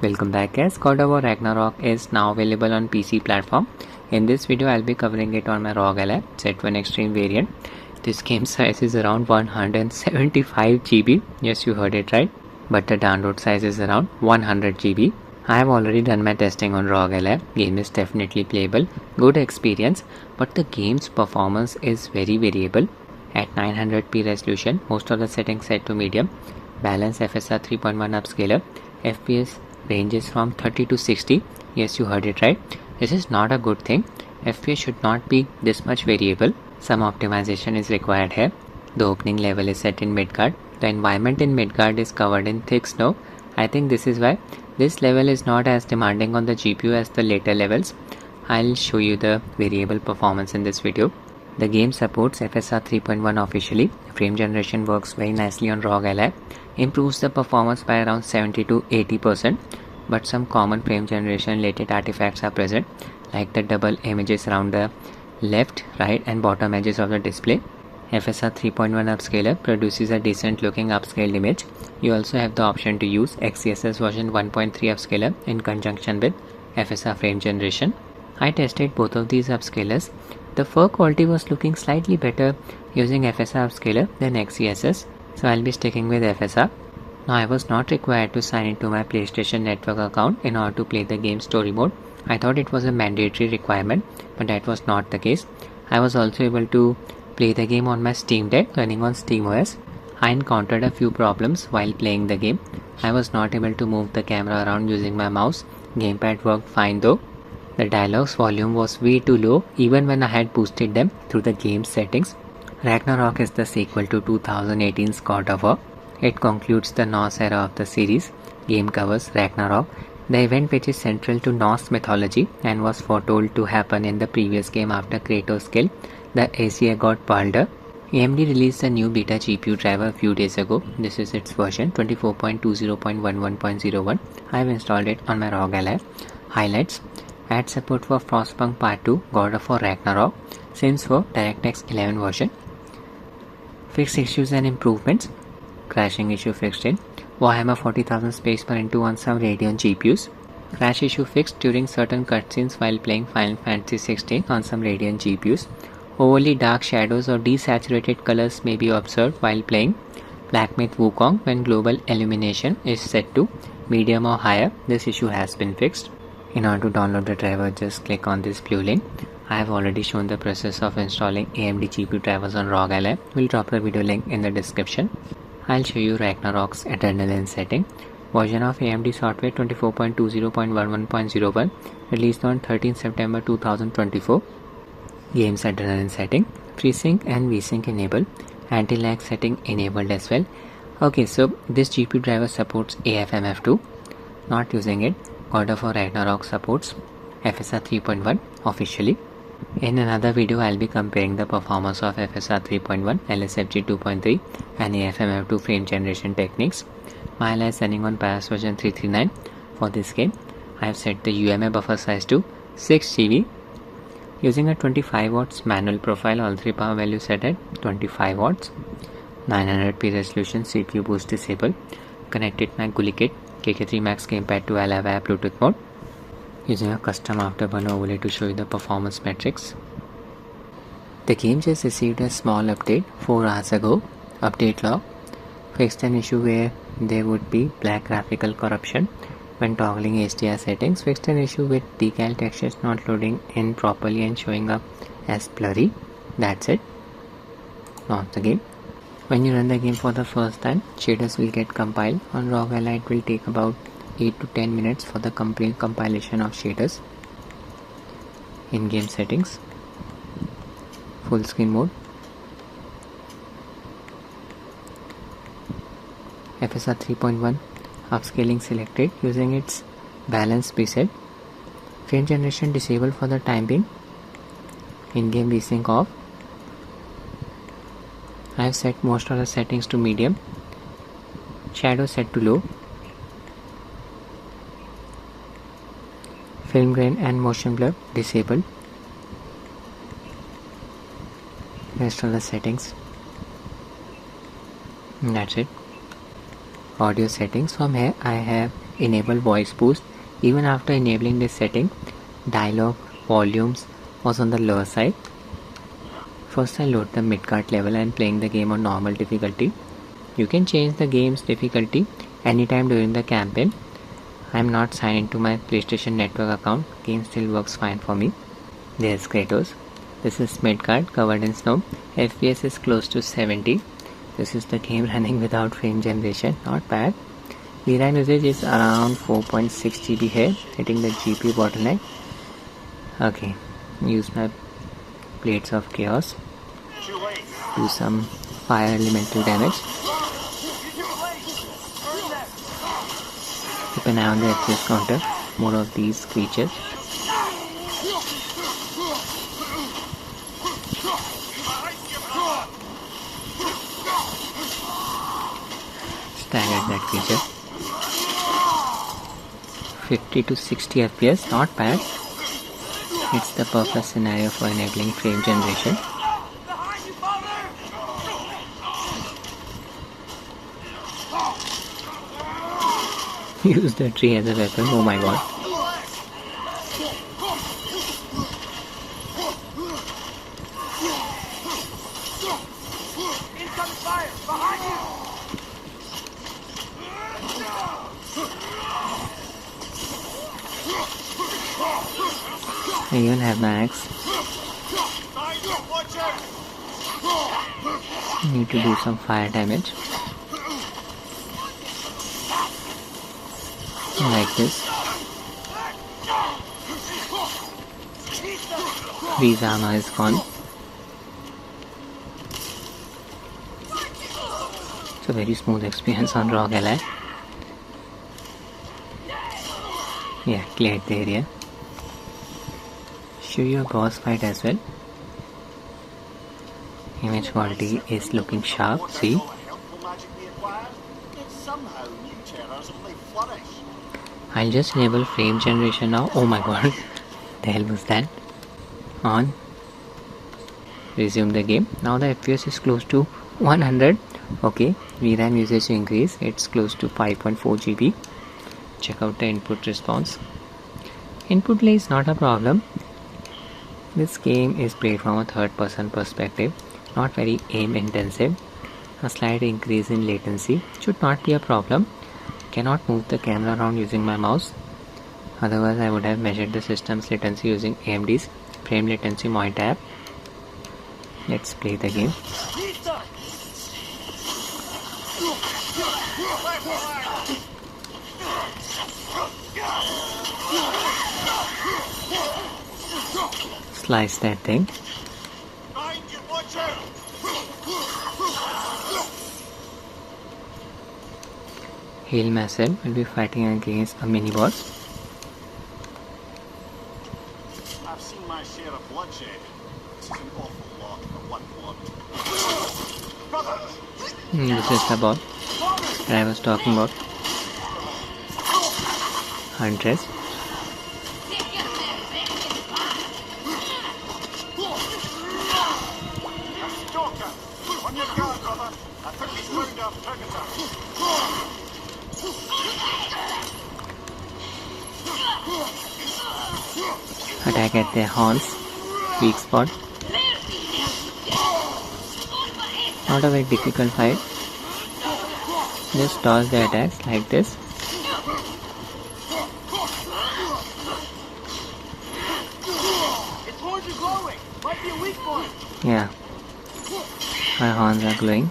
Welcome back guys. God of War Ragnarok is now available on PC platform. In this video I'll be covering it on my Rog Ally Z1 Extreme variant. This game size is around 175 GB. Yes, you heard it right. But the download size is around 100 GB. I have already done my testing on Rog Ally. Game is definitely playable, good experience, but the game's performance is very variable. At 900p resolution, most of the settings set to medium. Balance FSR 3.1 upscaler. FPS ranges from 30 to 60. Yes, you heard it right. This is not a good thing. FPS should not be this much variable. Some optimization is required here. The opening level is set in Midgard. The environment in Midgard is covered in thick snow. I think this is why this level is not as demanding on the GPU as the later levels. I'll show you the variable performance in this video. The game supports FSR 3.1 officially. Frame generation works very nicely on Rog Ally. Improves the performance by around 70 to 80%, but some common frame generation related artifacts are present, like the double images around the left, right and bottom edges of the display. FSR 3.1 upscaler produces a decent looking upscaled image. You also have the option to use RTSS version 1.3 upscaler in conjunction with FSR frame generation. I tested both of these upscalers. The fur quality was looking slightly better using FSR upscaler than RTSS, so I'll be sticking with FSR. Now I was not required to sign into my PlayStation Network account in order to play the game story mode. I thought it was a mandatory requirement, but that was not the case. I was also able to play the game on my Steam Deck running on SteamOS. I encountered a few problems while playing the game. I was not able to move the camera around using my mouse. Gamepad worked fine though. The dialogue's volume was way too low even when I had boosted them through the game settings. Ragnarok is the sequel to 2018's God of War. It concludes the Norse era of the series. Game covers Ragnarok, the event which is central to Norse mythology and was foretold to happen in the previous game after Kratos killed the Aesir god Balder. AMD released a new beta GPU driver a few days ago. This is its version 24.20.11.01. I have installed it on my Rog Ally. Highlights: add support for Frostpunk Part 2, God of War Ragnarok, Sims for DirectX 11 version. Fix issues and improvements. Crashing issue fixed in Warhammer 40,000 Space Marine 2 on some Radeon GPUs. Crash issue fixed during certain cutscenes while playing Final Fantasy 16 on some Radeon GPUs. Overly dark shadows or desaturated colors may be observed while playing Black Myth Wukong when global illumination is set to medium or higher. This issue has been fixed. In order to download the driver, just click on this blue link. I have already shown the process of installing AMD GPU drivers on Rog Ally. We'll drop the video link in the description. I'll show you Ragnarok's Adrenalin setting. Version of AMD software 24.20.11.01, released on 13 September 2024. Game's Adrenalin setting. FreeSync and VSync enabled. Anti-lag setting enabled as well. Okay, so this GPU driver supports AFMF2. Not using it. God of War Ragnarok supports FSR 3.1 officially. In another video, I'll be comparing the performance of FSR 3.1, LSFG 2.3 and AFMF2 frame generation techniques. My Ally is running on BIOS version 339 for this game. I have set the UMA buffer size to 6 GB. Using a 25 watts manual profile, all three power values set at 25 watts. 900p resolution, CPU boost disabled. Connected my GUI kit KK3 Max gamepad to Ally via Bluetooth mode. Using a custom Afterburner overlay to show you the performance metrics. The game just received a small update 4 hours ago. Update log fixed an issue where there would be black graphical corruption when toggling HDR settings. Fixed an issue with decal textures not loading in properly and showing up as blurry. That's it. Launch the game. When you run the game for the first time, shaders will get compiled. On Rog Ally, it will take about 8 to 10 minutes for the complete compilation of shaders. In-game settings, full screen mode, FSR 3.1 upscaling selected using its balance preset. Frame generation disabled for the time being. In-game VSync off. I have set most of the settings to medium. Shadow set to low. Film grain and motion blur disabled. Rest of the settings. And that's it. Audio settings. From here I have enable voice boost. Even after enabling this setting, dialogue volumes was on the lower side. First I load the Midgard level and playing the game on normal difficulty. You can change the game's difficulty anytime during the campaign. I am not signed into my PlayStation Network account. Game still works fine for me. There's Kratos. This is Midgard covered in snow. FPS is close to 70. This is the game running without frame generation. Not bad. VRAM usage is around 4.6 GB here, hitting the GPU bottleneck. Okay, use my Blades of Chaos. Do some fire elemental damage. Keep an eye on the FPS counter. More of these creatures. Staggered that creature. 50 to 60 FPS, not bad. It's the perfect scenario for enabling frame generation. Use the tree as a weapon, oh my god. I even have my axe. Need to do some fire damage. Like this. Freeze armor is gone. It's a very smooth experience on Rog Ally. Yeah, cleared the area. Show you a boss fight as well. Image quality is looking sharp, see? I'll just enable frame generation now. Oh my god, the hell was that? On. Resume the game. Now the FPS is close to 100. Okay, VRAM usage increase. It's close to 5.4 GB. Check out the input response. Input delay is not a problem. This game is played from a third person perspective, not very aim intensive. A slight increase in latency should not be a problem. Cannot move the camera around using my mouse. Otherwise I would have measured the system's latency using AMD's frame latency monitor app. Let's play the game. Slice that thing. Hail Massive will be fighting against a mini boss. I've seen my share of bloodshed. This is an awful lot for one blood. This is the boss that I was talking about. Huntress. Attack at their horns, weak spot. Not a very difficult fight. Just dodge the attacks like this. Yeah, my horns are glowing.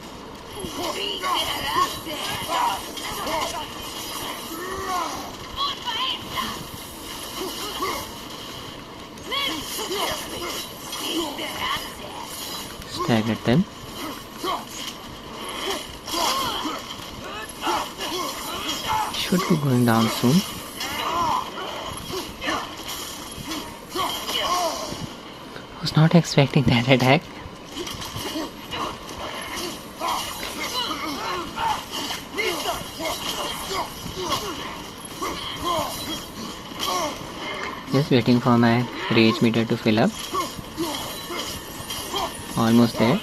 Stagger them. Should be going down soon. Was not expecting that attack. Just waiting for my rage meter to fill up. Almost there.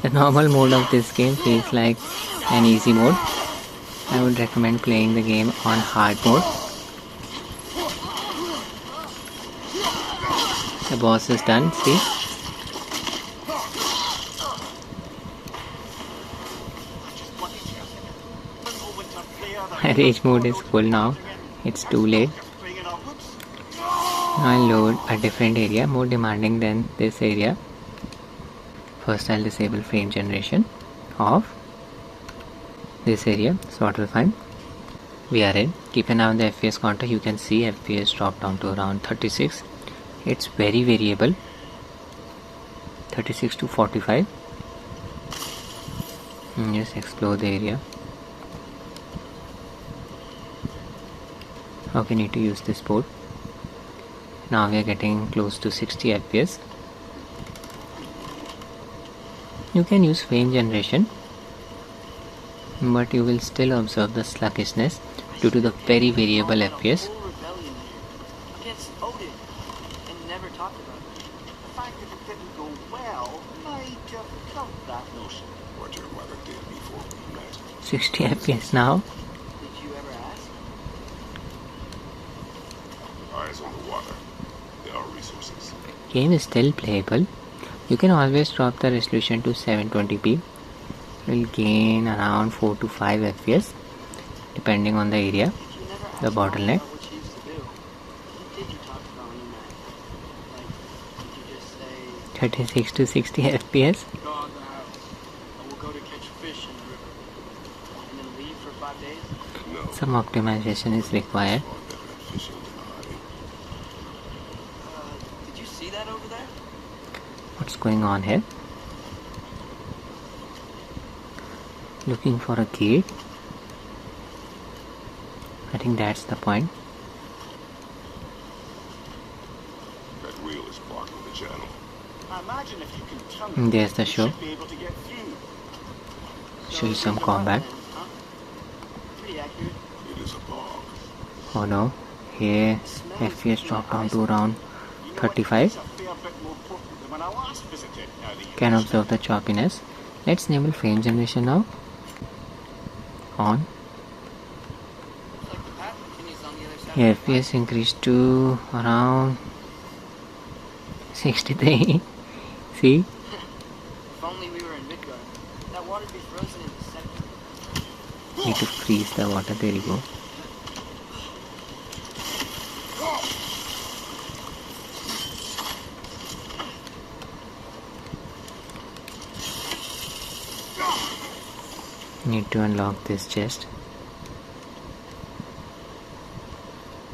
The normal mode of this game feels like an easy mode. I would recommend playing the game on hard mode. The boss is done, see? My rage mode is full now. It's too late. Now I'll load a different area, more demanding than this area. First I'll disable frame generation of this area, Svartalfheim. We are in. Keep an eye on the FPS counter. You can see FPS dropped down to around 36. It's very variable. 36 to 45. Just explore the area. Okay, need to use this port. Now we are getting close to 60 FPS. You can use frame generation, but you will still observe the sluggishness due to the very variable FPS. Never talked about it. The fact that it didn't go well might have killed that notion. What your mother did before we met. 60 FPS now. Did you ever ask? Eyes on the water. There are resources. Game is still playable. You can always drop the resolution to 720p. You will gain around 4 to 5 FPS depending on the area, the bottleneck. 36 to 60 FPS. Some optimization is required. Did you see that over there? What's going on here? Looking for a gate. I think that's the point. That wheel is blocking the channel. I imagine if you can turn it, There's the you show. should be able to get through. Show you some combat. Huh? Pretty accurate. It is a bog. Oh no, here FPS dropped down to around 35. It's a fair bit more potent than when I last visited. Can observe the choppiness. Let's enable frame generation now. On. Like the path continues on the other side. Here FPS increased to around 63. See? If only we were in Midgard. That water'd be frozen in a second. Need to freeze the water. There you go. Need to unlock this chest.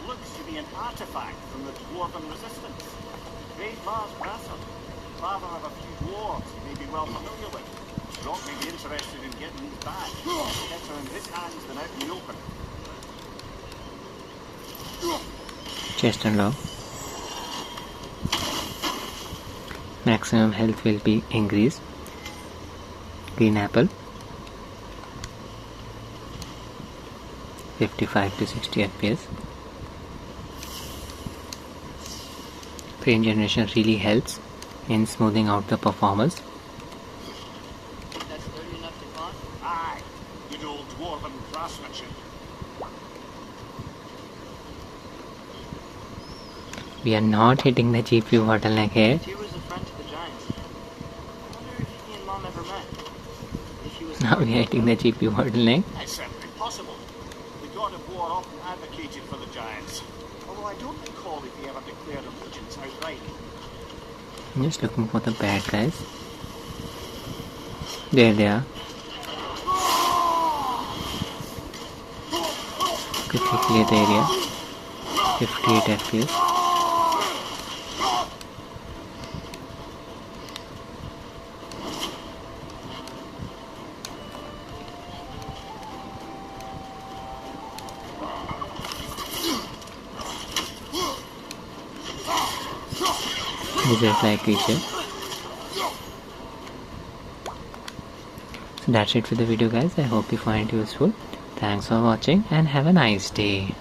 Looks to be an artifact from the Dwarven resistance. Great Mars Brassard. Father of a few dwarves you may be well familiar with. Rog may be interested in getting these back. Better in his hands than out in the open. Chest unlocked. Maximum health will be increased. Green apple. 55 to 60 FPS. Frame generation really helps in smoothing out the performance. That's sturdy enough to climb? Aye. Good old Dwarven craftsmanship. We are not hitting the GPU bottleneck here. He was a friend to the giants. I wonder if he and Mom ever met. If he was Now we are hitting the GPU bottleneck. That's certainly possible. The god of war often advocated for the giants. Although I don't recall if he ever declared allegiance outright. I'm just looking for the bad guys. There they are. Quickly clear the area. 58 FPS. Lizard-like creature. So that's it for the video guys. I hope you find it useful. Thanks for watching and have a nice day.